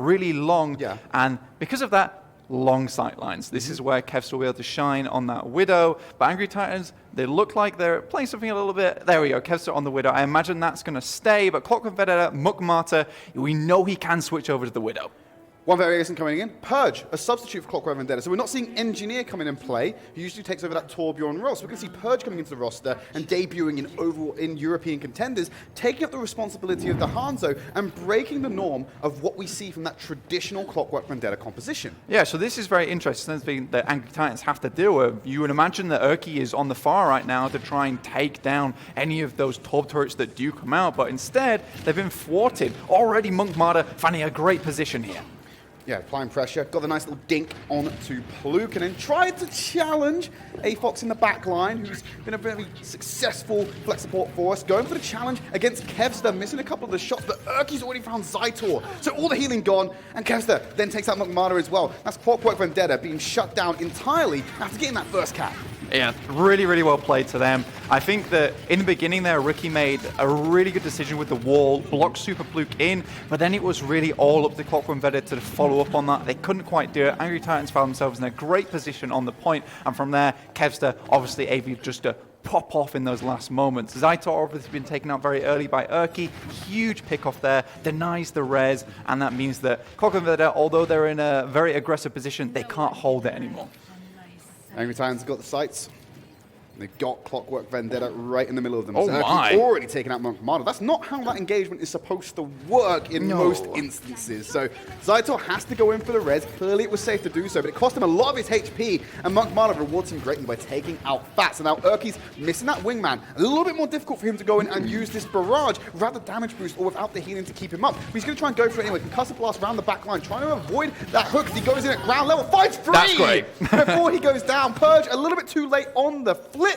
really long. And because of that, long sightlines. This is where Kevster will be able to shine on that Widow. But Angry Titans, they look like they're playing something a little bit. There we go, Kevster on the Widow. I imagine that's going to stay. But Clockwork Vendetta, Mukmata, we know he can switch over to the Widow. One variation coming in, Purge, a substitute for Clockwork Vendetta. So we're not seeing Engineer come in and play, who usually takes over that Torbjorn role. So we're going to see Purge coming into the roster and debuting in European Contenders, taking up the responsibility of the Hanzo and breaking the norm of what we see from that traditional Clockwork Vendetta composition. Yeah, so this is very interesting. Something that Angry Titans have to deal with. You would imagine that Urki is on the far right now to try and take down any of those Torb turrets that do come out, but instead, they've been thwarted. Already Mukmata finding a great position here. Yeah, applying pressure, got the nice little dink onto Pluk, and then tried to challenge Afox in the back line, who's been a very successful flex support for us. Going for the challenge against Kevster, missing a couple of the shots, but Urki's already found Zytor. So all the healing gone, and Kevster then takes out Mukmata as well. That's Clockwork Vendetta being shut down entirely after getting that first cap. Yeah, really, really well played to them. I think that in the beginning there, Ricky made a really good decision with the wall, blocked Super Pluk in, but then it was really all up to Clockwork Vendetta to follow up on that. They couldn't quite do it. Angry Titans found themselves in a great position on the point, and from there, Kevster obviously able just to pop off in those last moments. Zytor obviously been taken out very early by Urki. Huge pick off there, denies the res, and that means that Clockwork Vendetta, although they're in a very aggressive position, they can't hold it anymore. Angry Titans have got the sights. They've got Clockwork Vendetta right in the middle of them. Oh my. Already taken out Mukmata. That's not how that engagement is supposed to work in most instances. So Zytor has to go in for the res. Clearly it was safe to do so, but it cost him a lot of his HP, and Mukmata rewards him greatly by taking out Fats. And now Urki's missing that wingman. A little bit more difficult for him to go in and use this barrage without the damage boost or without the healing to keep him up. But he's going to try and go for it anyway. Concussive Blast around the back line, trying to avoid that hook as he goes in at ground level. Fights free! That's great. Before he goes down. Purge a little bit too late on the flick.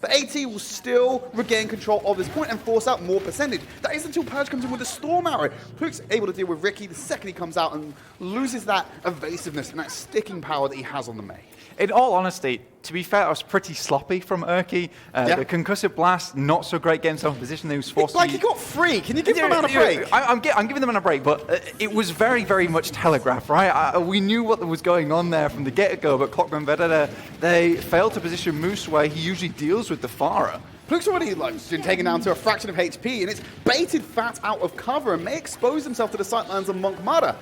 But AT will still regain control of this point and force out more percentage. That is until Purge comes in with a Storm Arrow. Pluk's able to deal with Ricky the second he comes out and loses that evasiveness and that sticking power that he has on the Mei. In all honesty, to be fair, it was pretty sloppy from Urki. The Concussive Blast, not so great getting himself in position. He was forced to... Like, he got free. Can you give him a break? I'm giving them a break, but it was very, very much telegraphed, right? We knew what was going on there from the get-go, but Clockwork Vendetta, they failed to position Moose where he usually deals with the Pharah. Pluk's already been taken down to a fraction of HP, and it's baited Fat out of cover and may expose himself to the sightlines of Mukmata.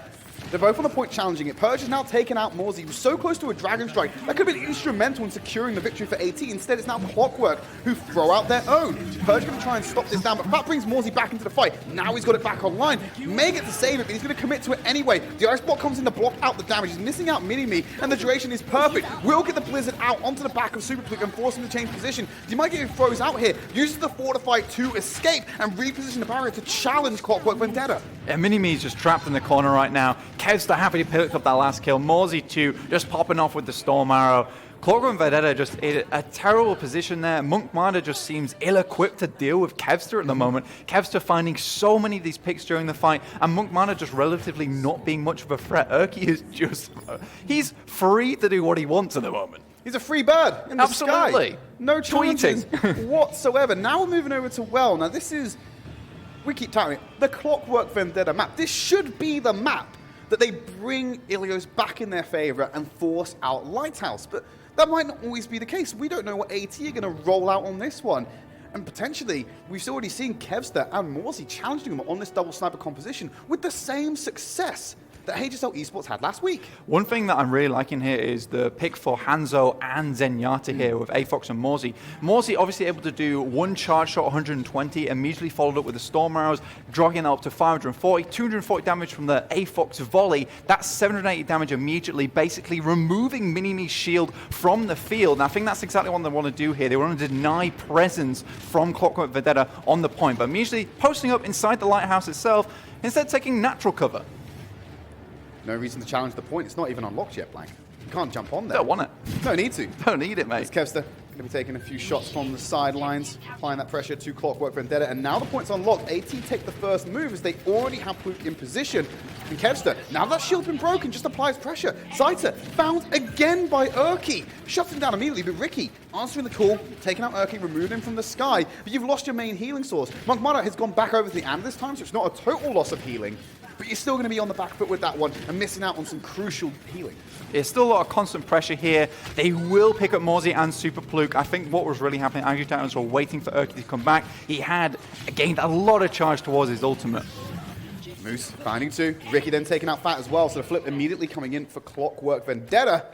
They're both on the point challenging it. Purge has now taken out Morsey. He was so close to a Dragon Strike. That could have been instrumental in securing the victory for AT. Instead, it's now Clockwork who throw out their own. Purge going to try and stop this down, but Fat brings Morsey back into the fight. Now he's got it back online. May get to save it, but he's going to commit to it anyway. The Ice Block comes in to block out the damage. He's missing out Mini-Me, and the duration is perfect. Will get the Blizzard out onto the back of Super Pluk and force him to change position. He might get froze out here. Uses the Fortify to escape and reposition the barrier to challenge Clockwork Vendetta. Yeah, Mini-Me's just trapped in the corner right now. Kevster happy to pick up that last kill. Morsey too, just popping off with the Storm Arrow. Clockwork Vendetta just in a terrible position there. Mukmata just seems ill-equipped to deal with Kevster at the moment. Kevster finding so many of these picks during the fight, and Mukmata just relatively not being much of a threat. Urki is just... he's free to do what he wants at the moment. He's a free bird in the sky. Absolutely. No challenges whatsoever. Now we're moving over to Well. Now this is... we keep touting it. The Clockwork Vendetta map. This should be the map that they bring Ilios back in their favor and force out Lighthouse. But that might not always be the case. We don't know what AT are going to roll out on this one. And potentially, we've already seen Kevster and Morsey challenging them on this double sniper composition with the same success that HSL Esports had last week. One thing that I'm really liking here is the pick for Hanzo and Zenyatta here with Afox and Morsey. Morsey obviously able to do one charge shot, 120, immediately followed up with the Storm Arrows, dropping that up to 540, 240 damage from the Afox volley. That's 780 damage immediately, basically removing Mini-Me's shield from the field. And I think that's exactly what they want to do here. They want to deny presence from Clockwork Vendetta on the point, but immediately posting up inside the lighthouse itself, instead taking natural cover. No reason to challenge the point. It's not even unlocked yet, Blank. You can't jump on there. Don't want it. No need to. Don't need it, mate. It's Kevster going to be taking a few shots from the sidelines, applying that pressure to Clockwork Vendetta, and now the point's unlocked. AT take the first move as they already have Pluk in position. And Kevster, now that shield's been broken, just applies pressure. Zytor found again by Urki. Shuts him down immediately, but Ricky answering the call, taking out Urki, removing him from the sky. But you've lost your main healing source. Mukmata has gone back over to the Amber this time, so it's not a total loss of healing. but you're still going to be on the back foot with that one and missing out on some crucial healing. There's still a lot of constant pressure here. They will pick up morzy and Super Pluke. I think what was really happening, Angry Titans were waiting for Erky to come back. He had gained a lot of charge towards his ultimate. Moose finding 2. Ricky then taking out Fat as well, so the flip immediately coming in for Clockwork Vendetta.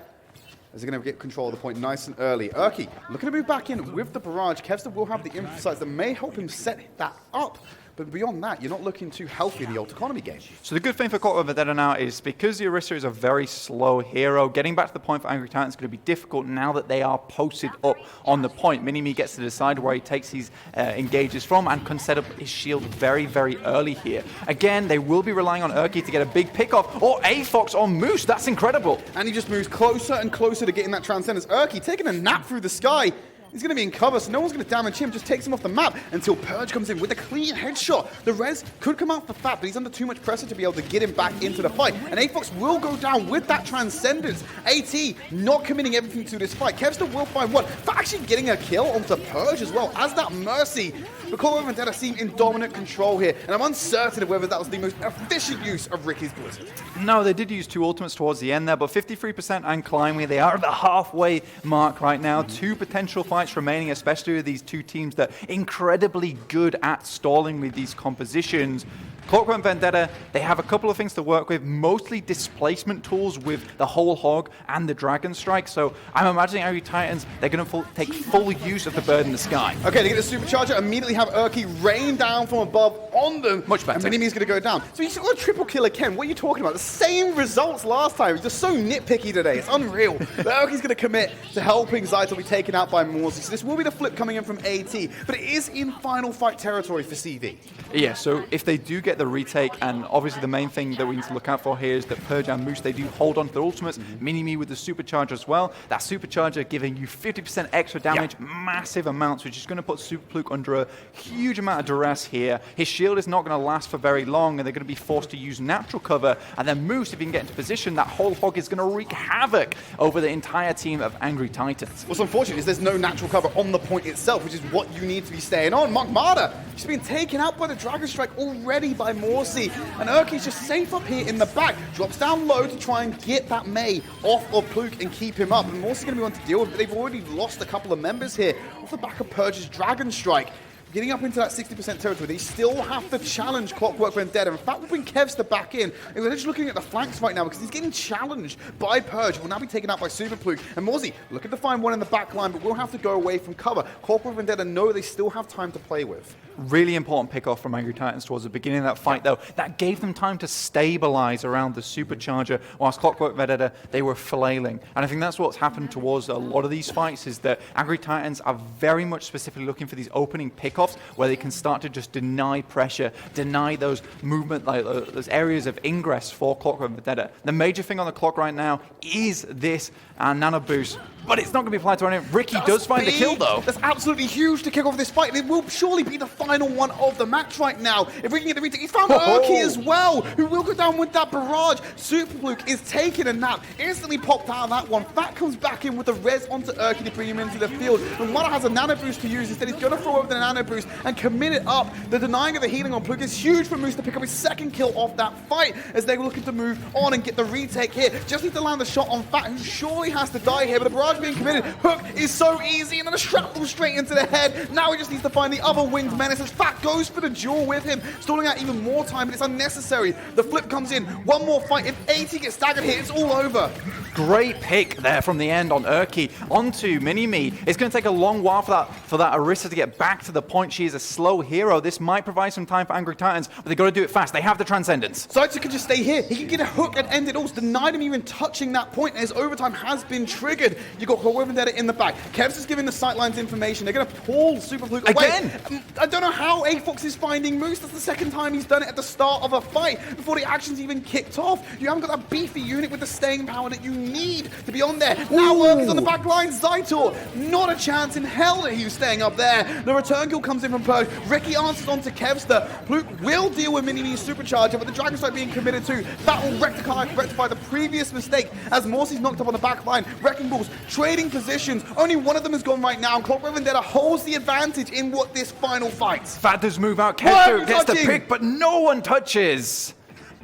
As they're going to get control of the point nice and early. Erky looking to move back in with the barrage. Kevster will have the insights that may help him set that up. But beyond that, you're not looking too healthy in the ult economy game. So the good thing for Clockwork Vendetta now is because the Orisa is a very slow hero, getting back to the point for Angry Titan is going to be difficult now that they are posted up on the point. Mini-Me gets to decide where he takes his engages from and can set up his shield very, very early here. Again, they will be relying on Erky to get a big pick-off, or A-Fox on Moose. That's incredible. And he just moves closer and closer to getting that Transcendence. Erky taking a nap through the sky. He's going to be in cover, so no one's going to damage him. Just takes him off the map until Purge comes in with a clean headshot. The res could come out for Fat, but he's under too much pressure to be able to get him back into the fight. And A-Fox will go down with that Transcendence. AT not committing everything to this fight. Kevster will find one. Fat actually getting a kill onto Purge as well as that Mercy. But Clockwork Vendetta seem in dominant control here, and I'm uncertain of whether that was the most efficient use of Ricky's Blizzard. No, they did use 2 ultimates towards the end there, but 53% and climbing. They are at the halfway mark right now. 2 potential fights remaining, especially with these 2 teams that are incredibly good at stalling with these compositions. Clockwork Vendetta, they have a couple of things to work with, mostly displacement tools with the Whole Hog and the Dragon Strike. So I'm imagining Angry Titans, they're going to take full use of the bird in the sky. Okay, they get the Supercharger, immediately have Erky rain down from above on them. Much better. And Mini-Me's going to go down. So you saw a triple kill again. What are you talking about? The same results last time. He's just so nitpicky today. It's unreal. But Erky's going to commit to helping Zaito be taken out by morzy. So this will be the flip coming in from AT, but it is in final fight territory for CV. Yeah, so if they do get the retake, and obviously the main thing that we need to look out for here is that Purge and Moose, they do hold on to their ultimates. Mini-Me with the Supercharger as well. That Supercharger giving you 50% extra damage, massive amounts, which is going to put Super Pluke under a huge amount of duress here. His shield is not going to last for very long, and they're going to be forced to use natural cover. And then Moose, if he can get into position, that Whole Hog is going to wreak havoc over the entire team of Angry Titans. What's unfortunate is there's no natural cover on the point itself, which is what you need to be staying on. Mark she's been taken out by the Dragon Strike already by morzy. And Erky's just safe up here in the back. Drops down low to try and get that Mei off of Pluke and keep him up. And morzy's going to be one to deal with, but they've already lost a couple of members here off the back of Purge's Dragon Strike. Getting up into that 60% territory, they still have to challenge Clockwork Vendetta. In fact, we'll bring Kevster back in. And we're just looking at the flanks right now because he's getting challenged by Purge. Will now be taken out by Super Pluke. And morzy looking to find one in the back line, but we'll have to go away from cover. Clockwork Vendetta know they still have time to play with. Really important pick-off from Angry Titans towards the beginning of that fight, though. That gave them time to stabilize around the Supercharger, whilst Clockwork Vendetta, they were flailing. And I think that's what's happened towards a lot of these fights, is that Angry Titans are very much specifically looking for these opening pick-offs where they can start to just deny pressure, deny those movement, like those areas of ingress for Clockwork Vendetta. The major thing on the clock right now is this nano boost, but it's not going to be applied to anyone. Ricky does find the kill, though. That's absolutely huge to kick off this fight, and it will surely be the final one of the match right now. If we can get the retake, he found Erky as well, who will go down with that barrage. Super Pluke is taking a nap, instantly popped out of that one. Fat comes back in with the res onto Erky to bring him into the field. And Mara has a nano boost to use. Instead, he's going to throw over the nano boost and commit it up. The denying of the healing on Pluke is huge for Moose to pick up his second kill off that fight, as they're looking to move on and get the retake here. Just need to land the shot on Fat, who surely has to die here, but the barrage being committed. Hook is so easy, and then a shrapnel straight into the head. Now he just needs to find the other winged menace as Fat goes for the duel with him, stalling out even more time, but it's unnecessary. The flip comes in. One more fight. If 80 gets staggered here, it's all over. Great pick there from the end on Erky onto Mini-Me. It's going to take a long while for that Orisa to get back to the point. She is a slow hero. This might provide some time for Angry Titans, but they've got to do it fast. They have the Transcendence. Zaito can just stay here. He can get a hook and end it all. Denied him even touching that point as overtime has been triggered. You got Clockwork Vendetta in the back. Kevs is giving the sightlines information. They're going to pull Super Pluke away. Again? I don't know how A-Fox is finding Moose. That's the second time he's done it at the start of a fight before the action's even kicked off. You haven't got that beefy unit with the staying power that you need to be on there. Now Erky's on the back line. Zaito, not a chance in hell that he was staying up there. The return kill comes in from Purge. Ricky answers on to Kevster. Pluke will deal with Mini-Me's Supercharger, but the Dragon Strike being committed to. That will rectify the previous mistake as morzy's knocked up on the back line. Wrecking Balls trading positions. Only one of them has gone right now. Clockwork Vendetta holds the advantage in what this final fight. Fat does move out. Kevster gets the pick, but no one touches.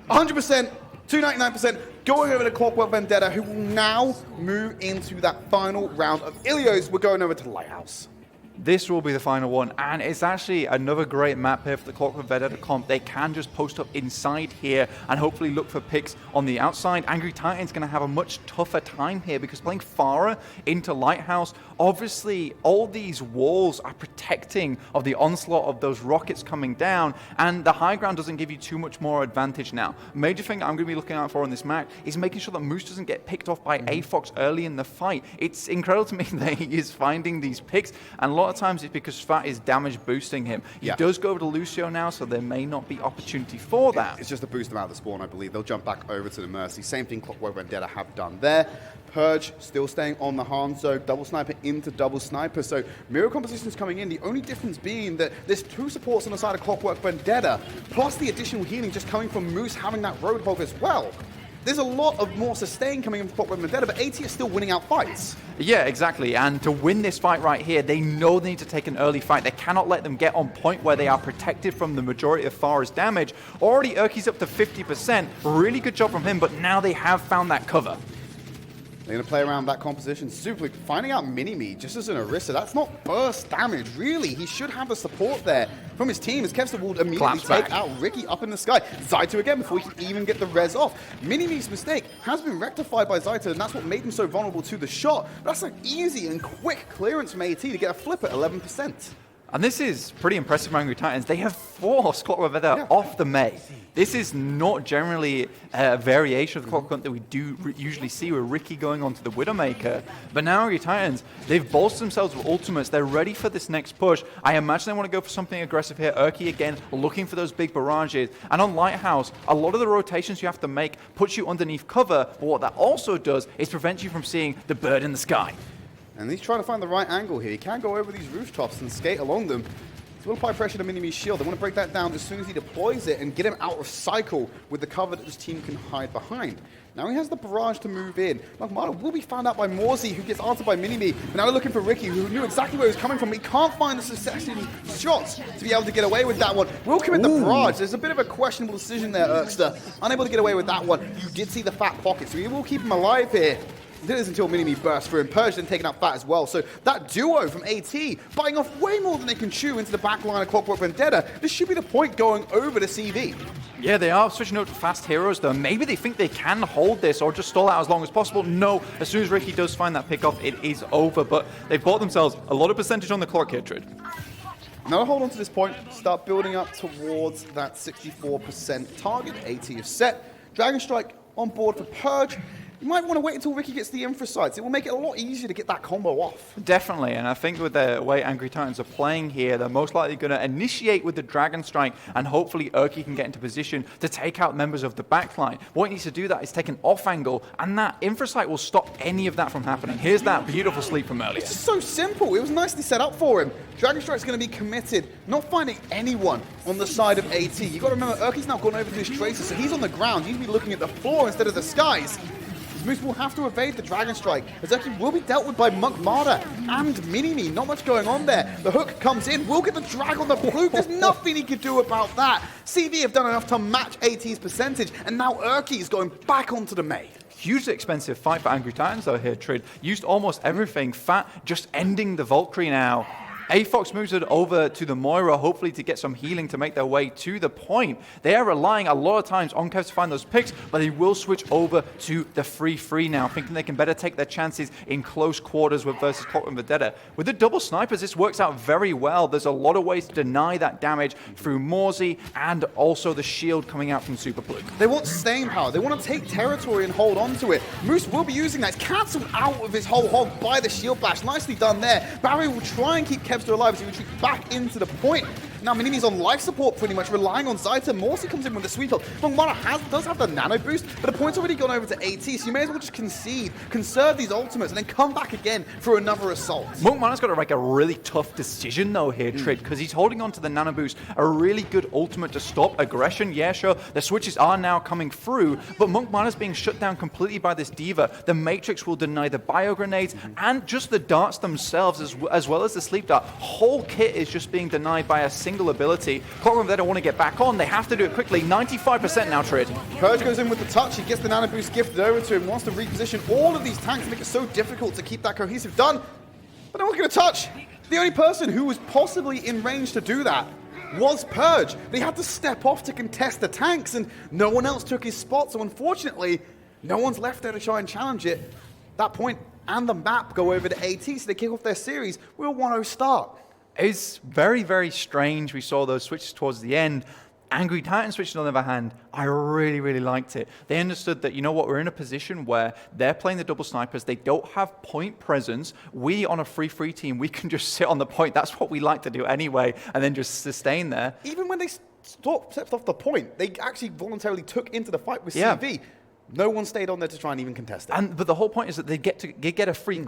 100%, 299%, going over to Clockwork Vendetta, who will now move into that final round of Ilios. We're going over to Lighthouse. This will be the final one, and it's actually another great map here for the Clockwork Vendetta comp. They can just post up inside here and hopefully look for picks on the outside. Angry Titan's going to have a much tougher time here because playing Farah into Lighthouse, obviously all these walls are protecting of the onslaught of those rockets coming down, and the high ground doesn't give you too much more advantage now. Major thing I'm going to be looking out for on this map is making sure that Moose doesn't get picked off by AFOX early in the fight. It's incredible to me that he is finding these picks, and a lot of times it's because Fat is damage boosting him. He does go over to Lucio now, so there may not be opportunity for that. It's just to boost them out of the spawn, I believe. They'll jump back over to the Mercy. Same thing Clockwork Vendetta have done there. Purge still staying on the Hanzo, double sniper into double sniper. So mirror compositions coming in. The only difference being that there's 2 supports on the side of Clockwork Vendetta, plus the additional healing just coming from Moose having that Roadhog as well. There's a lot of more sustain coming in from Clockwork Vendetta, but AT is still winning out fights. Yeah, exactly. And to win this fight right here, they know they need to take an early fight. They cannot let them get on point where they are protected from the majority of Farah's damage. Already Urki's up to 50%. Really good job from him, but now they have found that cover. They're going to play around that composition. Super finding out Mini-Me just as an Orisa. That's not burst damage, really. He should have the support there from his team as Kevster will immediately take out Ricky up in the sky. Zaito again before he can even get the res off. Mini-Me's mistake has been rectified by Zaito, and that's what made him so vulnerable to the shot. But that's an easy and quick clearance from AT to get a flip at 11%. And this is pretty impressive from Angry Titans. They have forced Clockwork Vendetta off the Mei. This is not generally a variation of the Clockwork that we do usually see with Ricky going on to the Widowmaker. But now Angry Titans, they've bolstered themselves with ultimates. They're ready for this next push. I imagine they want to go for something aggressive here. Urki again, looking for those big barrages. And on Lighthouse, a lot of the rotations you have to make puts you underneath cover. But what that also does is prevent you from seeing the bird in the sky. And he's trying to find the right angle here. He can go over these rooftops and skate along them. He's going to apply pressure to Mini-Me's shield. They want to break that down as soon as he deploys it and get him out of cycle with the cover that his team can hide behind. Now he has the barrage to move in. Magmata will be found out by Morsey, who gets answered by Mini-Me. But now they're looking for Ricky, who knew exactly where he was coming from. He can't find the succession shots to be able to get away with that one. Will commit the barrage. There's a bit of a questionable decision there, Urkster. Unable to get away with that one. You did see the Fat pocket, so he will keep him alive here. Did this until Mini-Me burst through, and Purge then taking out Fat as well. So that duo from AT, biting off way more than they can chew into the back line of Clockwork Vendetta. This should be the point going over to CV. Yeah, they are switching out to fast heroes, though. Maybe they think they can hold this or just stall out as long as possible. No, as soon as Ricky does find that pick-off, it is over. But they've bought themselves a lot of percentage on the clock here, Tridd. Now hold on to this point, start building up towards that 64% target. AT is set. Dragon Strike on board for Purge. You might want to wait until Ricky gets the infra sights. It will make it a lot easier to get that combo off. Definitely, and I think with the way Angry Titans are playing here, they're most likely going to initiate with the Dragon Strike, and hopefully Urki can get into position to take out members of the backline. What he needs to do that is take an off angle, and that infra sight will stop any of that from happening. Here's that beautiful sleep from earlier. It's just so simple. It was nicely set up for him. Dragon Strike's going to be committed, not finding anyone on the side of AT. You've got to remember, Urki's now gone over to his tracer, so he's on the ground. You need to be looking at the floor instead of the skies. Moose will have to evade the Dragon Strike, as Urki will be dealt with by Magmata and Mini-Me. Not much going on there. The hook comes in, will get the drag on the fluke. There's nothing he can do about that. CV have done enough to match AT's percentage, and now Urki is going back onto the Mei. Hugely expensive fight for Angry Titans though here, Tridd. Used almost everything. Fat just ending the Valkyrie now. AFOX moves it over to the Moira, hopefully to get some healing to make their way to the point. They are relying a lot of times on Kev to find those picks, but they will switch over to the free now, thinking they can better take their chances in close quarters versus Clockwork Vendetta. With the double snipers, this works out very well. There's a lot of ways to deny that damage through Morsey and also the shield coming out from Super Fluke. They want staying power. They want to take territory and hold on to it. Moose will be using that. It's cancelled out of his whole hog by the shield bash. Nicely done there. Barry will try and keep Kev still alive as he retreats back into the point. Now Mini-Me's on life support pretty much, relying on Zaita. Morsey comes in with the sweep up. Magmata does have the nano boost, but the point's already gone over to AT, so you may as well just concede, conserve these ultimates, and then come back again for another assault. Magmata's got to make a really tough decision though here, Tridd, because he's holding on to the nano boost, a really good ultimate to stop aggression. Yeah, sure, the switches are now coming through, but Magmata's being shut down completely by this Diva. The Matrix will deny the bio grenades and just the darts themselves, as well as the sleep dart. Whole kit is just being denied by a single ability. Clockwork Vendetta want to get back on. They have to do it quickly. 95% now, Tridd. Purge goes in with the touch. He gets the nano boost gifted over to him. Wants to reposition all of these tanks, make it so difficult to keep that cohesive done. But no one's going to touch. The only person who was possibly in range to do that was Purge. But he had to step off to contest the tanks, and no one else took his spot. So unfortunately, no one's left there to try and challenge it. That point and the map go over to AT, so they kick off their series with a 1-0 start. It's very, very strange. We saw those switches towards the end. Angry Titan switches, on the other hand, I really, really liked it. They understood that, you know what, we're in a position where they're playing the double snipers. They don't have point presence. We, on a free team, we can just sit on the point. That's what we like to do anyway, and then just sustain there. Even when they stepped off the point, they actually voluntarily took into the fight with CV. No one stayed on there to try and even contest it. But the whole point is that they get a free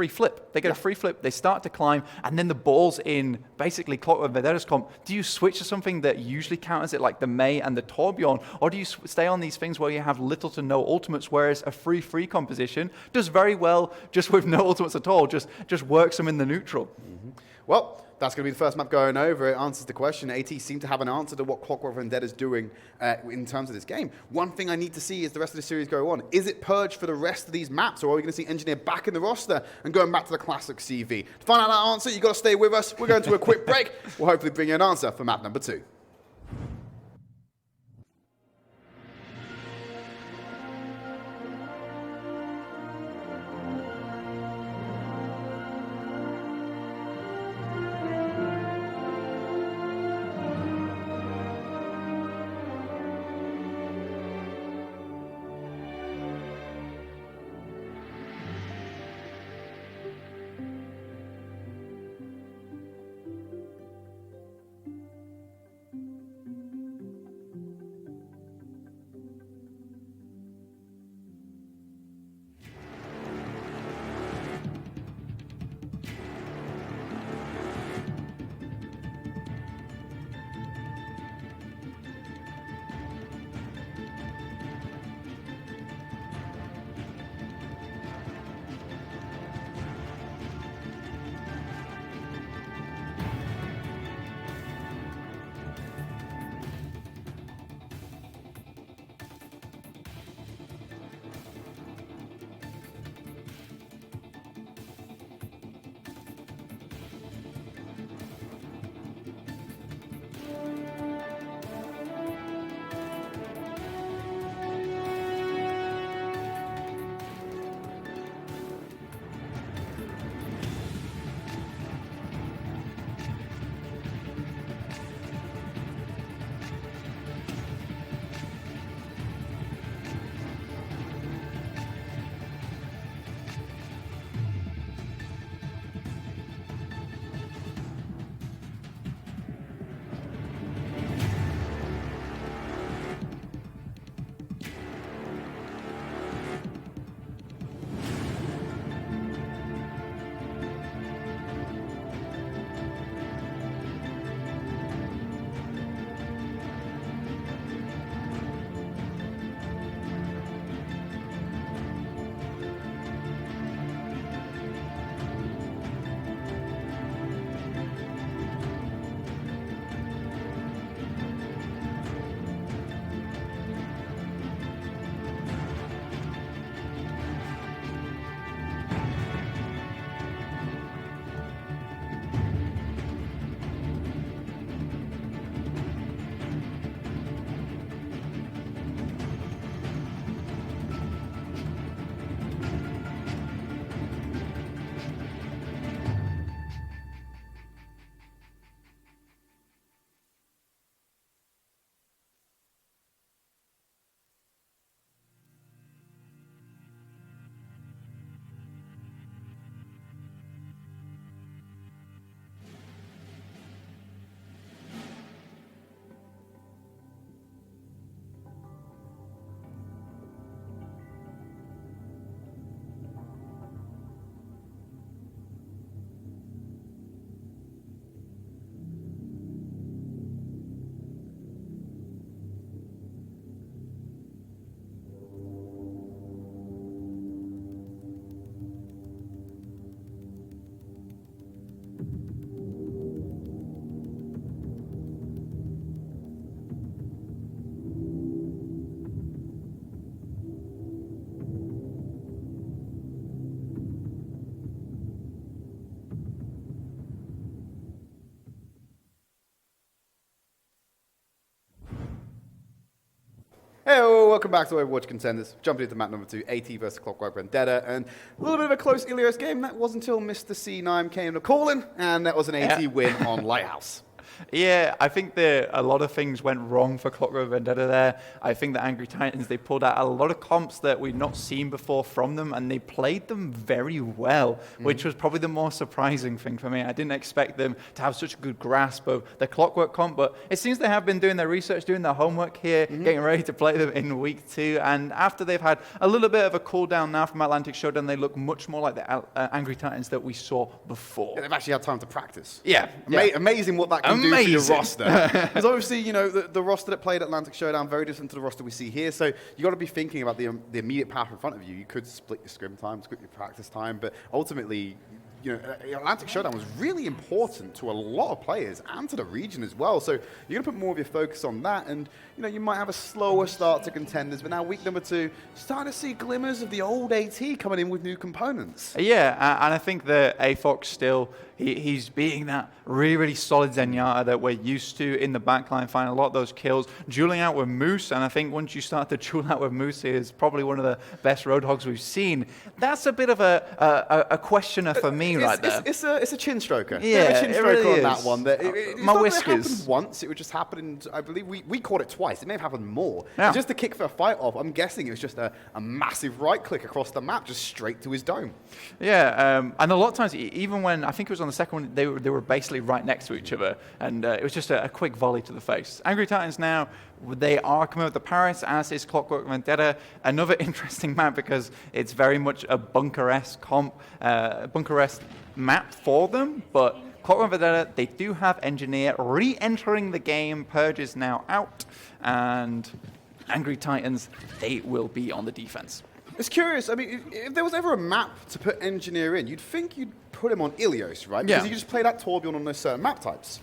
flip. They get a free flip. They start to climb, and then the ball's in basically Clockwork Vendetta's comp. Do you switch to something that usually counters it, like the Mei and the Torbjorn, or do you stay on these things where you have little to no ultimates? Whereas a free composition does very well just with no ultimates at all. Just works them in the neutral. Mm-hmm. Well, that's going to be the first map going over. It answers the question. AT seem to have an answer to what Clockwork Vendetta is doing in terms of this game. One thing I need to see as the rest of the series go on, is it Purge for the rest of these maps, or are we going to see Engineer back in the roster and going back to the classic CV? To find out that answer, you've got to stay with us. We're going to a quick break. We'll hopefully bring you an answer for map number 2. welcome back to Overwatch Contenders. Jumping into map number 2, AT versus Clockwork Vendetta, and a little bit of a close Ilios game. That was until Mr. C9 came to calling, and that was an AT win on Lighthouse. Yeah, I think that a lot of things went wrong for Clockwork Vendetta there. I think the Angry Titans, they pulled out a lot of comps that we'd not seen before from them, and they played them very well, which was probably the more surprising thing for me. I didn't expect them to have such a good grasp of the Clockwork comp, but it seems they have been doing their research, doing their homework here, getting ready to play them in week 2, and after they've had a little bit of a cool down now from Atlantic Showdown, they look much more like the Angry Titans that we saw before. Yeah, they've actually had time to practice. Yeah. Amazing what that can do for your roster. Because obviously, you know, the roster that played Atlantic Showdown very different to the roster we see here. So you got to be thinking about the immediate path in front of you. You could split your scrim time, split your practice time, but ultimately, you know, Atlantic Showdown was really important to a lot of players and to the region as well. So you're going to put more of your focus on that, and you know, you might have a slower start to Contenders, but now week number 2, starting to see glimmers of the old AT coming in with new components. Yeah, and I think that AFOX still, he's being that really, really solid Zenyatta that we're used to in the backline, finding a lot of those kills, dueling out with Moose, and I think once you start to duel out with Moose, he is probably one of the best Roadhogs we've seen. That's a bit of a questioner for me right there. It's a chin stroker. Yeah, a chin stroker really on that is. one. It's My not whiskers. It happened once. It would just happen, I believe we caught it twice. It may have happened more. Yeah. Just to kick the fight off, I'm guessing it was just a massive right click across the map, just straight to his dome. Yeah, and a lot of times, even when, I think it was on the second one, they were basically right next to each other, and it was just a quick volley to the face. Angry Titans now, they are coming with the Paris, as is Clockwork Vendetta. Another interesting map because it's very much a bunker-esque bunker-esque map for them, but Clockwork Vendetta, they do have Engineer re-entering the game. Purge is now out, and Angry Titans, they will be on the defense. It's curious. I mean, if there was ever a map to put Engineer in, you'd think you'd put him on Ilios, right? Because Yeah. you just play that Torbjorn on those certain map types.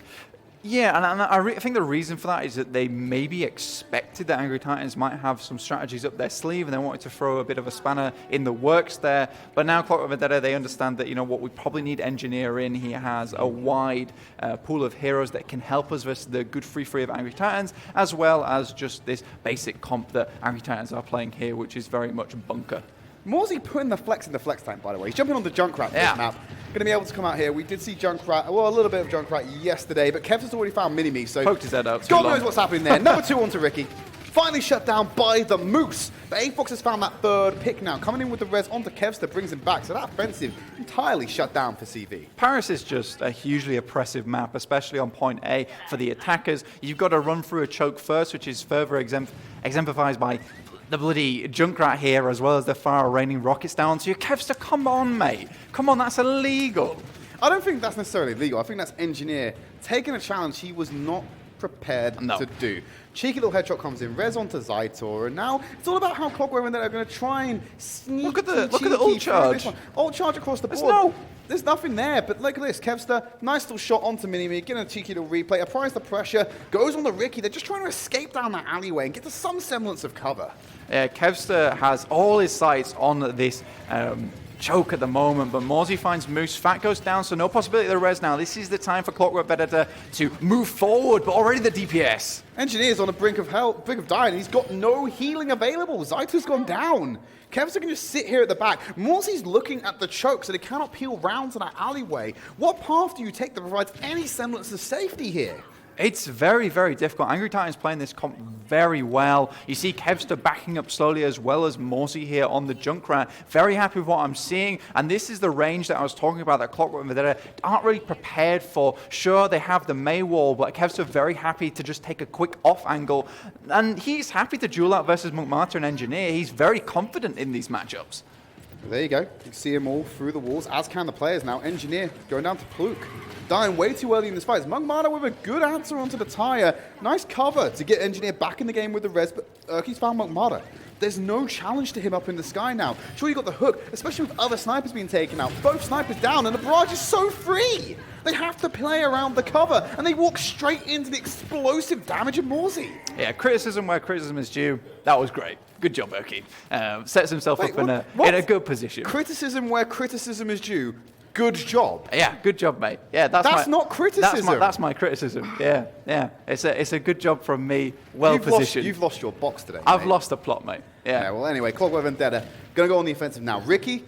Yeah, and I think the reason for that is that they maybe expected that Angry Titans might have some strategies up their sleeve, and they wanted to throw a bit of a spanner in the works there. But now Clockwork Vendetta, they understand that, you know what, we probably need Engineer in. He has a wide pool of heroes that can help us versus the good free of Angry Titans, as well as just this basic comp that Angry Titans are playing here, which is very much bunker. Morsey putting the flex in the flex tank, by the way. He's jumping on the Junkrat for this map. Going to be able to come out here. We did see Junkrat, well, a little bit of Junkrat yesterday, but Kev's has already found Mini-Me, so Poked his head out too God long. knows what's happening there. Number 2 onto Ricky. Finally shut down by the Moose. But AFOX has found that third pick now. Coming in with the res onto Kevster brings him back. So that offensive entirely shut down for CV. Paris is just a hugely oppressive map, especially on point A for the attackers. You've got to run through a choke first, which is further exemplified by the bloody Junkrat here, as well as the far raining rockets down. So your Kevster, come on, mate. Come on, that's illegal. I don't think that's necessarily legal. I think that's Engineer taking a challenge he was not prepared to do. Cheeky little headshot comes in, res onto Zytor, and now it's all about how Clockwork Vendetta are going to try and sneak. Look at the ult charge. Ult charge across the board. There's nothing there, but look at this. Kevster, nice little shot onto Mini-Me, getting a cheeky little replay, applies the pressure, goes on the Ricky. They're just trying to escape down that alleyway and get to some semblance of cover. Kevster has all his sights on this choke at the moment, but Morsey finds Moose. Fat goes down, so no possibility of the res now. This is the time for Clockwork Vendetta to move forward, but already the DPS. Engineer's on the brink of dying. He's got no healing available. Zytor's gone down. Kevster can just sit here at the back. Morsey's looking at the choke, so they cannot peel round to that alleyway. What path do you take that provides any semblance of safety here? It's very, very difficult. Angry Titans playing this comp very well. You see Kevster backing up slowly, as well as Morsey here on the Junkrat. Very happy with what I'm seeing. And this is the range that I was talking about that Clockwork Vendetta aren't really prepared for. Sure, they have the May wall, but Kevster very happy to just take a quick off angle. And he's happy to duel out versus Monkmartyr and Engineer. He's very confident in these matchups. There you go. You can see them all through the walls, as can the players now. Engineer going down to Pluke. Dying way too early in this fight. Monkmartyr with a good answer onto the tire. Nice cover to get Engineer back in the game with the res, but Urki's found Monkmartyr. There's no challenge to him up in the sky now. Sure, you got the hook, especially with other snipers being taken out. Both snipers down, and the barrage is so free. They have to play around the cover, and they walk straight into the explosive damage of Morsey. Yeah, criticism where criticism is due. That was great. Good job, Urki. Sets himself up in a good position. Criticism where criticism is due. good job. Yeah, good job, mate. Yeah, That's not criticism. That's my criticism. Yeah. It's a good job from me. Well positioned. You've lost your box today. I've mate. lost the plot, mate. Yeah. Well, anyway, Clockwork Vendetta going to go on the offensive now. Ricky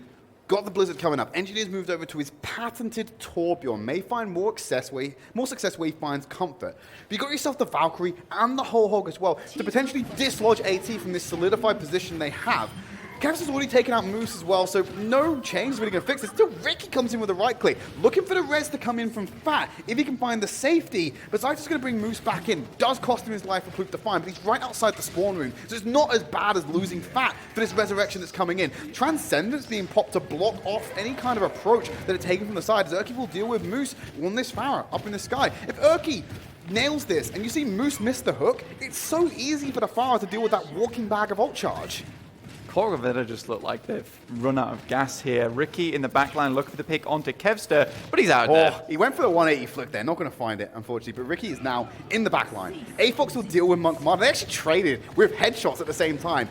got the Blizzard coming up. Engineers moved over to his patented Torbjorn. May find more success where he finds comfort. But you got yourself the Valkyrie and the Whole Hog as well to potentially dislodge AT from this solidified position they have. Kevs has already taken out Moose as well, so no change is really going to fix it. Still, Ricky comes in with a right click, looking for the res to come in from Fat, if he can find the safety. But Zyto's going to bring Moose back in. Does cost him his life for Pluke to find, but he's right outside the spawn room, so it's not as bad as losing Fat for this resurrection that's coming in. Transcendence being popped to block off any kind of approach that it's taken from the side, as Urki will deal with Moose on this Farah up in the sky. If Urki nails this, and you see Moose miss the hook, it's so easy for the Farah to deal with that walking bag of ult charge. Clockwork Vendetta just look like they've run out of gas here. Ricky in the backline looking for the pick onto Kevster, but he's out there. He went for the 180 flick there. Not going to find it, unfortunately. But Ricky is now in the backline. AFox will deal with Monk Mod. They actually traded with headshots at the same time.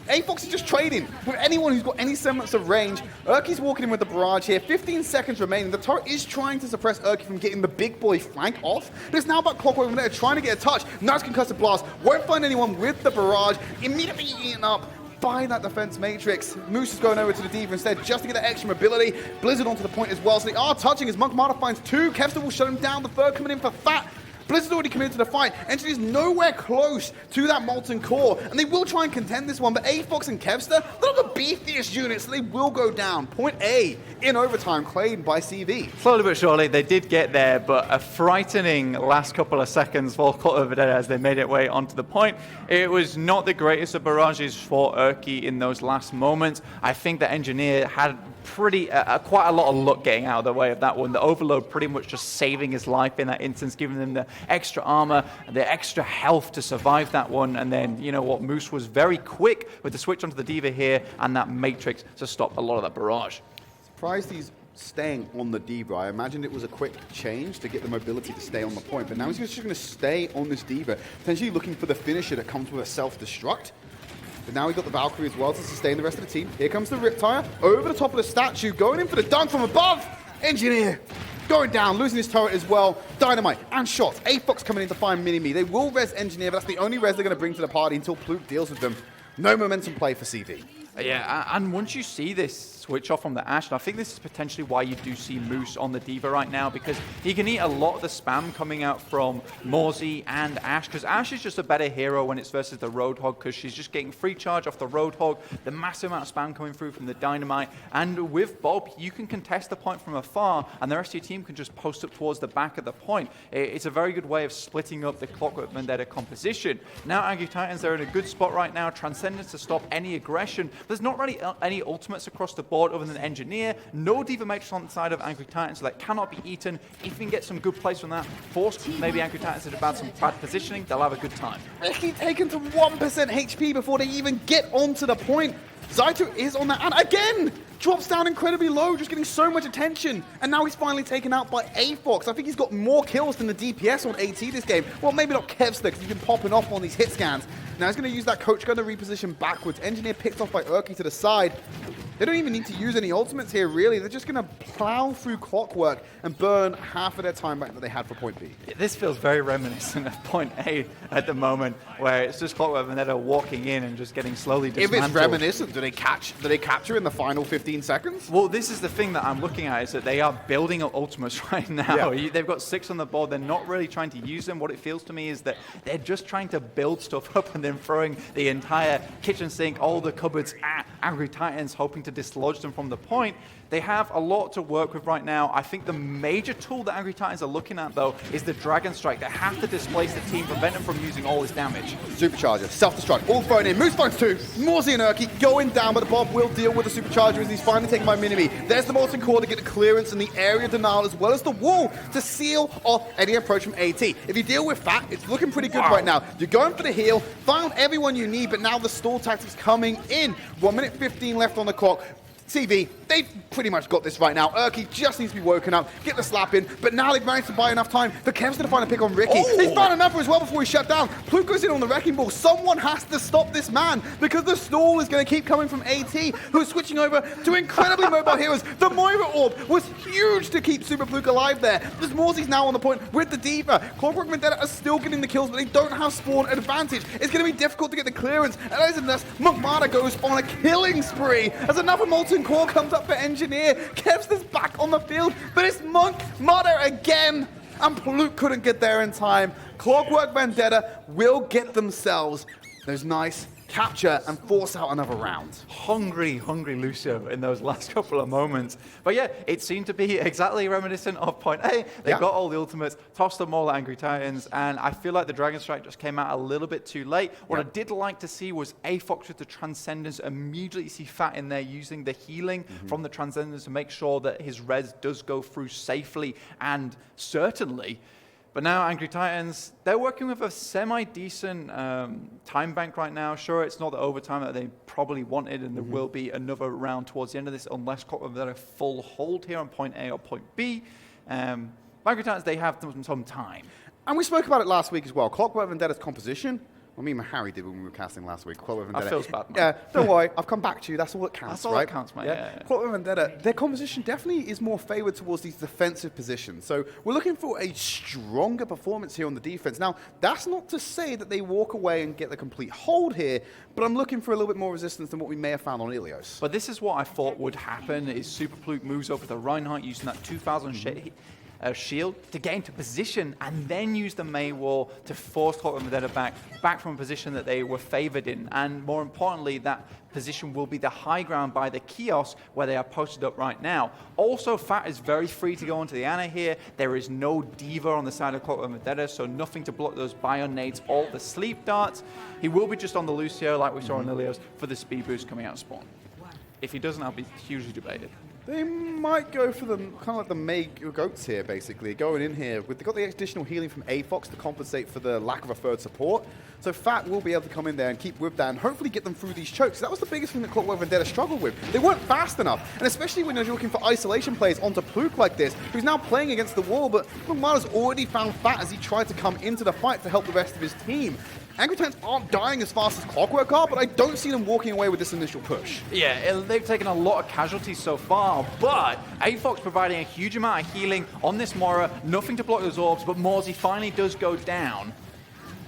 AFox is just trading with anyone who's got any semblance of range. Urki's walking in with the barrage here. 15 seconds remaining. The turret is trying to suppress Urki from getting the big boy flank off. But it's now about Clockwork Vendetta trying to get a touch. Nice concussive blast. Won't find anyone with the barrage. Immediately eaten up by that defense matrix. Moose is going over to the Diva instead just to get that extra mobility. Blizzard onto the point as well. So they are touching as Monk Marta finds two. Kevster will shut him down. The third coming in for Fat. Blizzard's already committed to the fight. Engineer's nowhere close to that Molten Core, and they will try and contend this one, but AFox and Kevster, they're the beefiest units, so they will go down. Point A in overtime, claimed by CV. Slowly but surely, they did get there, but a frightening last couple of seconds for Clockwork Vendetta as they made it way onto the point. It was not the greatest of barrages for Urki in those last moments. I think the Engineer had quite a lot of luck getting out of the way of that one. The Overload pretty much just saving his life in that instance, giving them the extra armor, the extra health to survive that one. And then, you know what, Moose was very quick with the switch onto the Diva here and that Matrix to stop a lot of that barrage. Surprised he's staying on the Diva. I imagined it was a quick change to get the mobility to stay on the point, but now he's just going to stay on this Diva, potentially looking for the finisher that comes with a self-destruct. But now we've got the Valkyrie as well to sustain the rest of the team. Here comes the Riptire, over the top of the statue, going in for the dunk from above. Engineer going down, losing his turret as well. Dynamite and shots. AFox coming in to find Mini-Me. They will res Engineer, but that's the only res they're going to bring to the party until Pluke deals with them. No momentum play for CV. Yeah, and once you see this switch off from the Ashe, and I think this is potentially why you do see Moose on the Diva right now, because he can eat a lot of the spam coming out from Morzy and Ashe, because Ashe is just a better hero when it's versus the Roadhog, because she's just getting free charge off the Roadhog, the massive amount of spam coming through from the Dynamite, and with Bob, you can contest the point from afar, and the rest of your team can just post up towards the back of the point. It's a very good way of splitting up the Clockwork Vendetta composition. Now Angry Titans, they're in a good spot right now, Transcendence to stop any aggression. There's not really any ultimates across the board other than Engineer. No Diva Matrix on the side of Angry Titans, so that cannot be eaten. If you can get some good plays from that, force maybe Angry Titans to have some bad positioning, they'll have a good time. Ricky taken to 1% HP before they even get onto the point. Zyto is on that, and again, drops down incredibly low, just getting so much attention. And now he's finally taken out by AFox. I think he's got more kills than the DPS on AT this game. Well, maybe not Kevster, because he's been popping off on these hit scans. Now he's going to use that coach gun to reposition backwards. Engineer picked off by Urki to the side. They don't even need to use any ultimates here, really. They're just going to plow through Clockwork and burn half of their time back that they had for point B. This feels very reminiscent of point A at the moment, where it's just Clockwork Vendetta walking in and just getting slowly dismantled. If it's reminiscent, do they capture in the final 15 seconds? Well, this is the thing that I'm looking at, is that they are building up ultimates right now. Yeah. They've got 6 on the board. They're not really trying to use them. What it feels to me is that they're just trying to build stuff up and then throwing the entire kitchen sink, all the cupboards at Angry Titans, hoping to dislodge them from the point. They have a lot to work with right now. I think the major tool that Angry Titans are looking at, though, is the Dragon Strike. They have to displace the team, prevent them from using all this damage. Supercharger, self-destruct, all thrown in. Moose finds 2. Morzy and Urki going down, but Bob will deal with the Supercharger as he's finally taken by Mini-Me. There's the Molten Core to get the clearance and the area denial, as well as the wall to seal off any approach from AT. If you deal with Fat, it's looking pretty good right now. You're going for the heal, found everyone you need, but now the stall tactics coming in. 1 minute 15 left on the clock. CV, they've pretty much got this right now. Urki just needs to be woken up, get the slap in, but now they've managed to buy enough time. The Kev's going to find a pick on Ricky. Oh. They found another as well before he shut down. Pluke goes in on the wrecking ball. Someone has to stop this man because the stall is going to keep coming from AT, who is switching over to incredibly mobile heroes. The Moira Orb was huge to keep Super Pluke alive there. There's Morsey's now on the point with the Diva. Clockwork Vendetta are still getting the kills, but they don't have spawn advantage. It's going to be difficult to get the clearance. And as in this, Mukmada goes on a killing spree as another Molten Core comes up for Engineer. Kev's is back on the field, but it's Mukmada again. And Pollitt couldn't get there in time. Clockwork Vendetta will get themselves those nice capture and force out another round. Hungry Lucio in those last couple of moments. But yeah, it seemed to be exactly reminiscent of Point A. They got all the ultimates, tossed them all at Angry Titans, and I feel like the Dragon Strike just came out a little bit too late. What I did like to see was A-Fox with the Transcendence. Immediately see Fat in there using the healing from the Transcendence to make sure that his res does go through safely and certainly. But now Angry Titans, they're working with a semi-decent time bank right now. Sure, it's not the overtime that they probably wanted, and there will be another round towards the end of this unless Clockwork Vendetta a full hold here on point A or point B. Angry Titans, they have some time. And we spoke about it last week as well. Clockwork Vendetta's composition. Well, me and Harry did when we were casting last week. Clockwork Vendetta. I feels bad, man. Yeah, don't worry. I've come back to you. That's all that counts, That's all right? that counts, mate. Yeah. Clockwork Vendetta, their composition definitely is more favored towards these defensive positions. So we're looking for a stronger performance here on the defense. Now, that's not to say that they walk away and get the complete hold here, but I'm looking for a little bit more resistance than what we may have found on Ilios. But this is what I thought would happen, is Super Pluke moves over to Reinhardt using that 2,000 shield to get into position and then use the May Wall to force Clockwork Vendetta back from a position that they were favored in. And more importantly, that position will be the high ground by the kiosk where they are posted up right now. Also, Fat is very free to go into the Ana here. There is no Diva on the side of Clockwork Vendetta, so nothing to block those Bion Nades or the Sleep Darts. He will be just on the Lucio, like we saw on Ilios, for the speed boost coming out of spawn. If he doesn't, I'll be hugely debated. They might go for the kind of like the May Goats here, basically, going in here. They've got the additional healing from A-Fox to compensate for the lack of a third support. So Fat will be able to come in there and keep with that and hopefully get them through these chokes. That was the biggest thing that Clockwork Vendetta struggled with. They weren't fast enough, and especially when you're looking for isolation plays onto Pluke like this, who's now playing against the wall, but Mukmada's already found Fat as he tried to come into the fight to help the rest of his team. Angry Titans aren't dying as fast as Clockwork are, but I don't see them walking away with this initial push. Yeah, they've taken a lot of casualties so far, but A-Fox providing a huge amount of healing on this Moira, nothing to block those orbs, but Morsey finally does go down.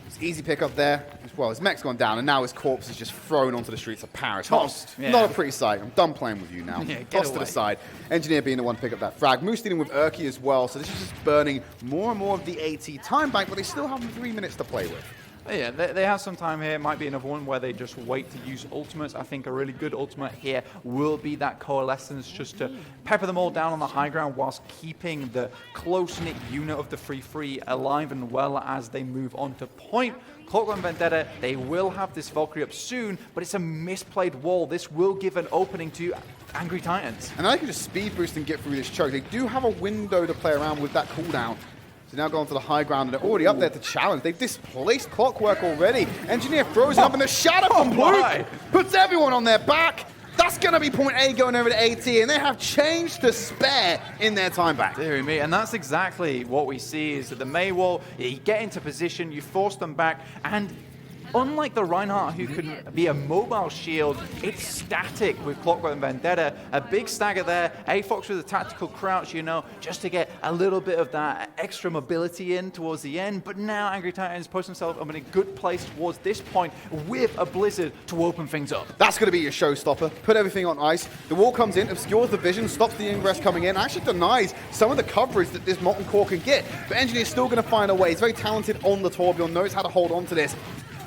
It's easy pick up there. Well, his mech's gone down, and now his corpse is just thrown onto the streets of Paris. Tossed. Not a pretty sight. I'm done playing with you now. Yeah, Tossed to the side. Engineer being the one to pick up that frag. Moose dealing with Urki as well, so this is just burning more and more of the AT time bank, but they still have 3 minutes to play with. Yeah, they have some time here. It might be another one where they just wait to use ultimates. I think a really good ultimate here will be that Coalescence, just to pepper them all down on the high ground whilst keeping the close-knit unit of the 3-3 alive and well as they move on to point. Clockwork Vendetta, they will have this Valkyrie up soon, but it's a misplayed wall. This will give an opening to Angry Titans. And I can just speed boost and get through this choke. They do have a window to play around with that cooldown. So now going to the high ground, and they're already up there to challenge. They've displaced Clockwork already. Engineer throws it up, and the shadow from Pluke puts everyone on their back. That's going to be point A going over to AT, and they have change to spare in their time back. Dear me, and that's exactly what we see, is that the May Wall, you get into position, you force them back, and unlike the Reinhardt, who can be a mobile shield, it's static with Clockwork Vendetta. A big stagger there. A-Fox with a tactical crouch, you know, just to get a little bit of that extra mobility in towards the end. But now Angry Titans post themselves up in a good place towards this point with a Blizzard to open things up. That's going to be your showstopper. Put everything on ice. The wall comes in, obscures the vision, stops the ingress coming in, actually denies some of the coverage that this Molten Core can get. But Engineer's still going to find a way. He's very talented on the Torbjorn, knows how to hold on to this.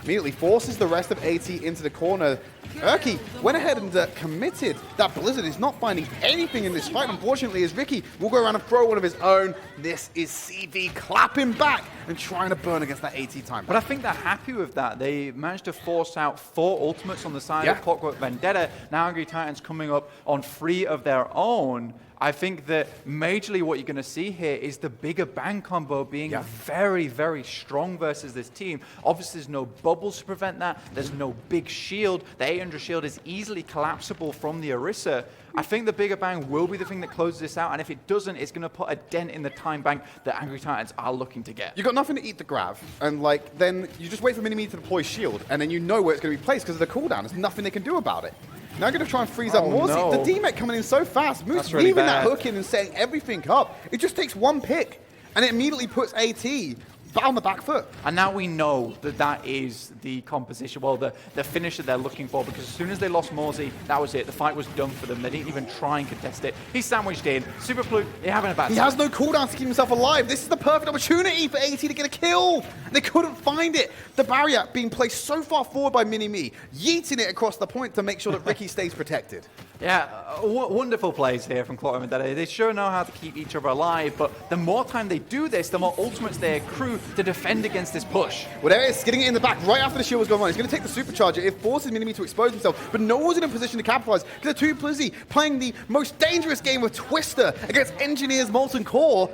Immediately forces the rest of AT into the corner. Urki went ahead and committed that Blizzard. Is not finding anything in this fight, unfortunately, as Ricky will go around and throw one of his own. This is CV clapping back and trying to burn against that AT time. But I think they're happy with that. They managed to force out 4 ultimates on the side of Clockwork Vendetta. Now Angry Titans coming up on 3 of their own. I think that majorly what you're going to see here is the bigger bang combo being very, very strong versus this team. Obviously, there's no bubbles to prevent that. There's no big shield. The 800 shield is easily collapsible from the Orisa. I think the bigger bang will be the thing that closes this out, and if it doesn't, it's going to put a dent in the time bank that Angry Titans are looking to get. You've got nothing to eat the grab, and like then you just wait for Mini-Me to deploy shield, and then you know where it's going to be placed because of the cooldown. There's nothing they can do about it. Now I'm going to try and freeze up Morsey. No. The D-Mech coming in so fast. Moose really leaving that bad. hook in and setting everything up. It just takes one pick, and it immediately puts AT on the back foot. And now we know that that is the composition, well, the finisher they're looking for, because as soon as they lost Morsey, that was it. The fight was done for them. They didn't even try and contest it. He's sandwiched in. Super Fluke, they're having a bad He time. has no cooldown to keep himself alive. This is the perfect opportunity for AT to get a kill. They couldn't find it. The barrier being placed so far forward by Mini-Me, yeeting it across the point to make sure that Ricky stays protected. Yeah, wonderful plays here from Clockwork Vendetta. They sure know how to keep each other alive, but the more time they do this, the more ultimates they accrue to defend against this push. Well, there it is, getting it in the back right after the shield was going on. He's going to take the supercharger. It forces Mini-Me to expose himself, but no one's in a position to capitalize because they're too busy playing the most dangerous game of Twister against Engineer's Molten Core,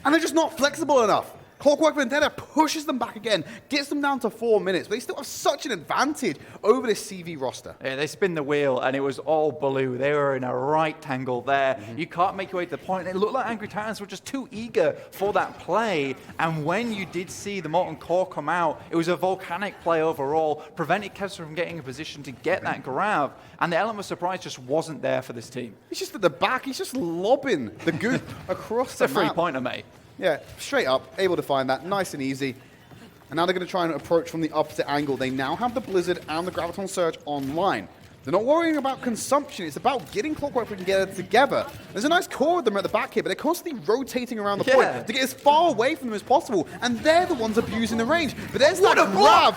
and they're just not flexible enough. Clockwork Vendetta pushes them back again, gets them down to 4 minutes, but they still have such an advantage over this CV roster. Yeah, they spin the wheel, and it was all blue. They were in a right angle there. You can't make your way to the point. It looked like Angry Titans were just too eager for that play, and when you did see the Molten Core come out, it was a volcanic play overall, prevented Kevster from getting a position to get that grab, and the element of surprise just wasn't there for this team. He's just at the back, he's just lobbing the goop across It's the a map. three-pointer, mate. Yeah, straight up, able to find that, nice and easy. And now they're going to try and approach from the opposite angle. They now have the Blizzard and the Graviton Surge online. They're not worrying about consumption, it's about getting Clockwork Vendetta together. There's a nice core of them at the back here, but they're constantly rotating around the point to get as far away from them as possible, and they're the ones abusing the range. But there's that grab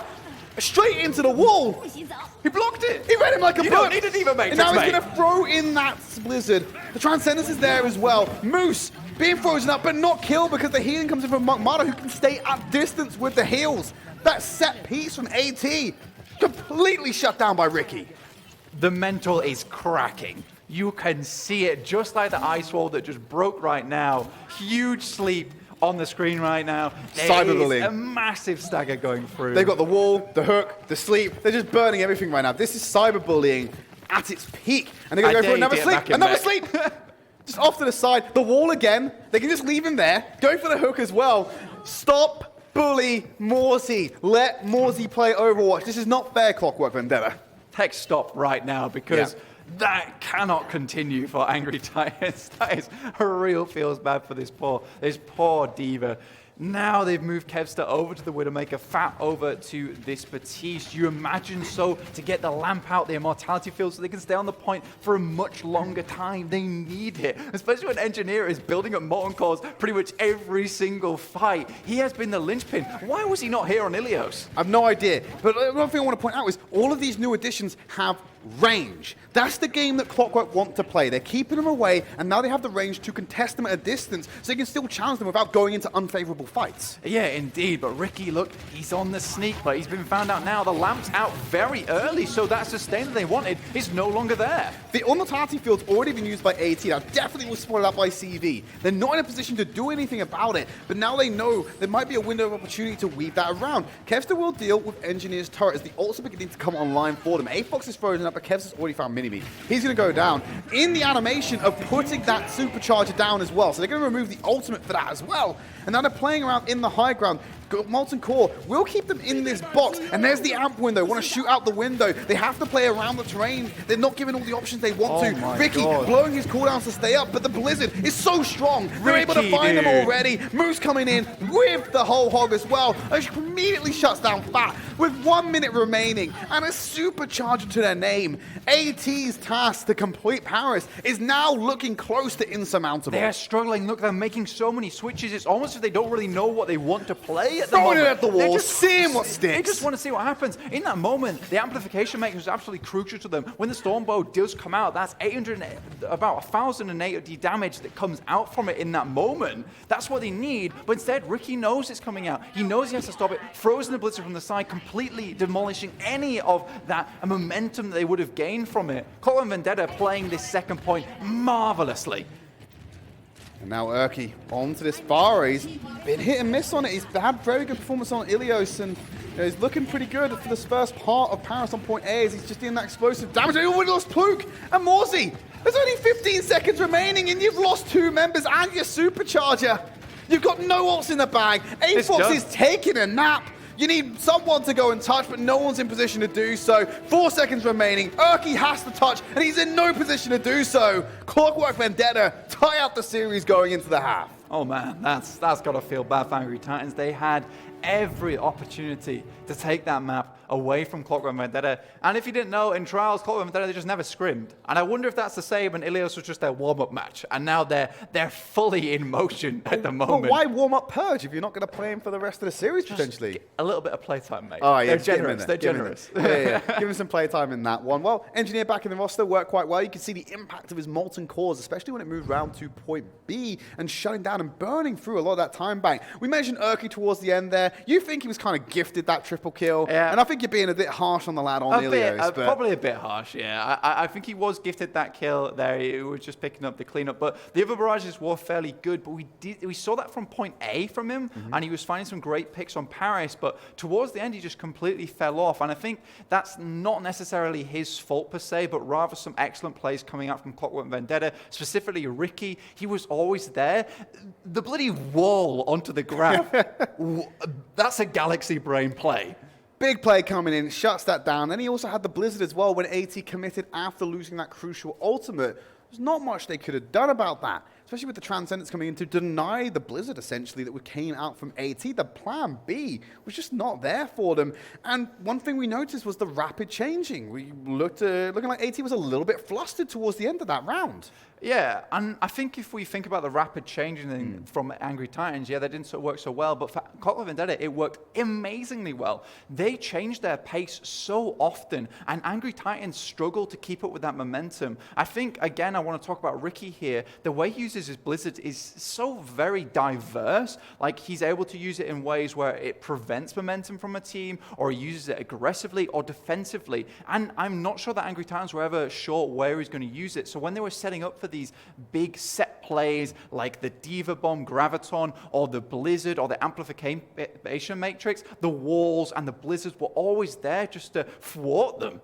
straight into the wall. He blocked it. He read him like a book. You don't need an Eva Matrix, And now he's mate. going to throw in that Blizzard. The Transcendence is there as well. Moose being frozen up, but not killed because the healing comes in from Monk Mata, who can stay at distance with the heals. That set piece from AT, completely shut down by Ricky. The mental is cracking. You can see it, just like the ice wall that just broke right now. Huge sleep on the screen right now. There Cyberbullying. is a massive stagger going through. They've got the wall, the hook, the sleep. They're just burning everything right now. This is cyberbullying at its peak. And they're going to go for another sleep. Another sleep! Just off to the side. The wall again. They can just leave him there. Go for the hook as well. Stop bully Morsey. Let Morsey play Overwatch. This is not fair, Clockwork Vendetta. Text stop right now, because that cannot continue for Angry Titans. That is a real feels bad for this poor diva. Now they've moved Kevster over to the Widowmaker, Fat over to this Batiste. You imagine so to get the lamp out, the immortality field, so they can stay on the point for a much longer time. They need it, especially when Engineer is building up Molten Cores pretty much every single fight. He has been the linchpin. Why was he not here on Ilios? I have no idea. But one thing I want to point out is all of these new additions have range. That's the game that Clockwork want to play. They're keeping them away, and now they have the range to contest them at a distance, so they can still challenge them without going into unfavorable fights. Yeah, indeed. But Ricky, look, he's on the sneak, but he's been found out now. The lamp's out very early, so that sustain that they wanted is no longer there. The Immortality field's already been used by AT. Now, definitely was spotted out by CV. They're not in a position to do anything about it, but now they know there might be a window of opportunity to weave that around. Kevster will deal with Engineer's turret as the ults are beginning to come online for them. A-Fox is frozen up, but Kevster's already found Mini-Me. He's going to go down in the animation of putting that supercharger down as well. So they're going to remove the ultimate for that as well. And now they're playing around in the high ground. Molten Core will keep them in this box. And there's the amp window. Want to shoot out the window. They have to play around the terrain. They're not given all the options they want to. Ricky blowing his cooldowns to stay up, but the Blizzard is so strong. They're able to find them already. Moose coming in with the whole hog as well. Immediately shuts down Fat with 1 minute remaining and a supercharger to their name. AT's task to complete Paris is now looking close to insurmountable. They're struggling. Look, they're making so many switches. It's almost as if they don't really know what they want to play at the Throwing moment. it at the wall, seeing what sticks. They just want to see what happens. In that moment, the amplification maker is absolutely crucial to them. When the Stormbow does come out, that's about 1,080 damage that comes out from it in that moment. That's what they need. But instead, Ricky knows it's coming out. He knows he has to stop it. Throws in the Blizzard from the side, completely demolishing any of that momentum that they would have gained from it. Clockwork Vendetta playing this second point marvelously. And now Urki onto this Pharah. He's been hit and miss on it. He's had very good performance on Ilios, and he's looking pretty good for this first part of Paris on point A as he's just doing that explosive damage. Oh, we lost Pluke and Morsey. There's only 15 seconds remaining, and you've lost 2 members and your supercharger. You've got no ults in the bag. A-Fox is taking a nap. You need someone to go and touch, but no one's in position to do so. 4 seconds remaining. Urki has to touch, and he's in no position to do so. Clockwork Vendetta tie out the series going into the half. Oh man, that's got to feel bad for Angry Titans. They had every opportunity to take that map away from Clockwork Vendetta. And if you didn't know, in Trials, Clockwork Vendetta, they just never scrimmed. And I wonder if that's the same, and Ilios was just their warm-up match. And now they're fully in motion at the moment. But why warm up Purge if you're not going to play him for the rest of the series, potentially? A little bit of playtime, mate. Oh, yeah, they're generous. They're generous. Yeah. Give him some playtime in that one. Well, Engineer back in the roster worked quite well. You can see the impact of his molten cores, especially when it moved round to point B and shutting down and burning through a lot of that time bank. We mentioned Urki towards the end there. You think he was kind of gifted that triple kill. Yeah. And I think you're being a bit harsh on the lad on Ilios. Probably a bit harsh, yeah. I think he was gifted that kill there. He was just picking up the cleanup. But the other barrages were fairly good. But we saw that from point A from him. And he was finding some great picks on Paris. But towards the end, he just completely fell off. And I think that's not necessarily his fault per se, but rather some excellent plays coming out from Clockwork Vendetta. Specifically, Ricky. He was always there. The bloody wall onto the graph. That's a Galaxy Brain play. Big play coming in, shuts that down. Then he also had the Blizzard as well when AT committed after losing that crucial ultimate. There's not much they could have done about that, especially with the Transcendence coming in to deny the Blizzard, essentially, that came out from AT. The plan B was just not there for them. And one thing we noticed was the rapid changing. We looking like AT was a little bit flustered towards the end of that round. Yeah, and I think if we think about the rapid changing from Angry Titans, yeah, that didn't work so well, but for Clockwork Vendetta, it worked amazingly well. They changed their pace so often, and Angry Titans struggled to keep up with that momentum. I think, again, I want to talk about Ricky here. The way he uses his Blizzard is so very diverse. Like, he's able to use it in ways where it prevents momentum from a team, or he uses it aggressively or defensively. And I'm not sure that Angry Titans were ever sure where he's going to use it. So when they were setting up for these big set plays like the Diva Bomb Graviton or the Blizzard or the Amplification Matrix, the walls and the Blizzards were always there just to thwart them.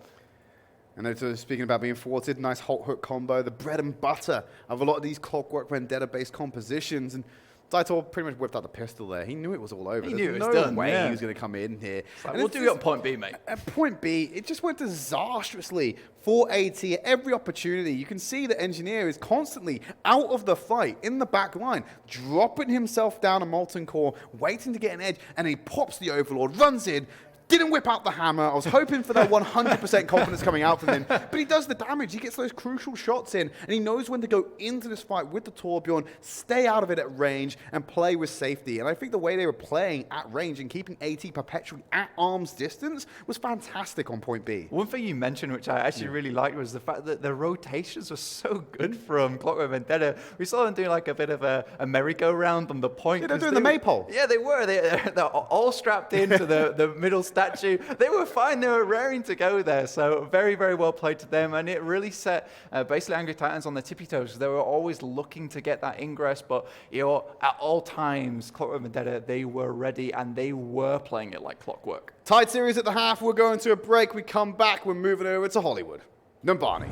And speaking about being thwarted, nice Halt Hook combo, the bread and butter of a lot of these Clockwork Vendetta-based compositions. And Zander pretty much whipped out the pistol there. He knew it was all over. He knew it was no done. way Yeah. he was going to come in here. Like, we'll do it on point B, mate. At point B, it just went disastrously for AT at every opportunity. You can see the Engineer is constantly out of the fight in the back line, dropping himself down a Molten Core, waiting to get an edge, and he pops the Overlord, runs in, didn't whip out the hammer. I was hoping for that 100% confidence coming out from him. But he does the damage. He gets those crucial shots in, and he knows when to go into this fight with the Torbjorn, stay out of it at range, and play with safety. And I think the way they were playing at range and keeping AT perpetually at arm's distance was fantastic on point B. One thing you mentioned, which I actually really liked, was the fact that the rotations were so good from Clockwork Vendetta. We saw them doing like a bit of a merry-go-round on the point. Yeah, they're doing the maypole. Yeah, they were. They're all strapped into the middle statue. They were fine. They were raring to go there. So very, very well played to them. And it really set basically Angry Titans on their tippy toes. They were always looking to get that ingress. But at all times, Clockwork Vendetta, they were ready and they were playing it like clockwork. Tied series at the half. We're going to a break. We come back. We're moving over to Hollywood. Numbani.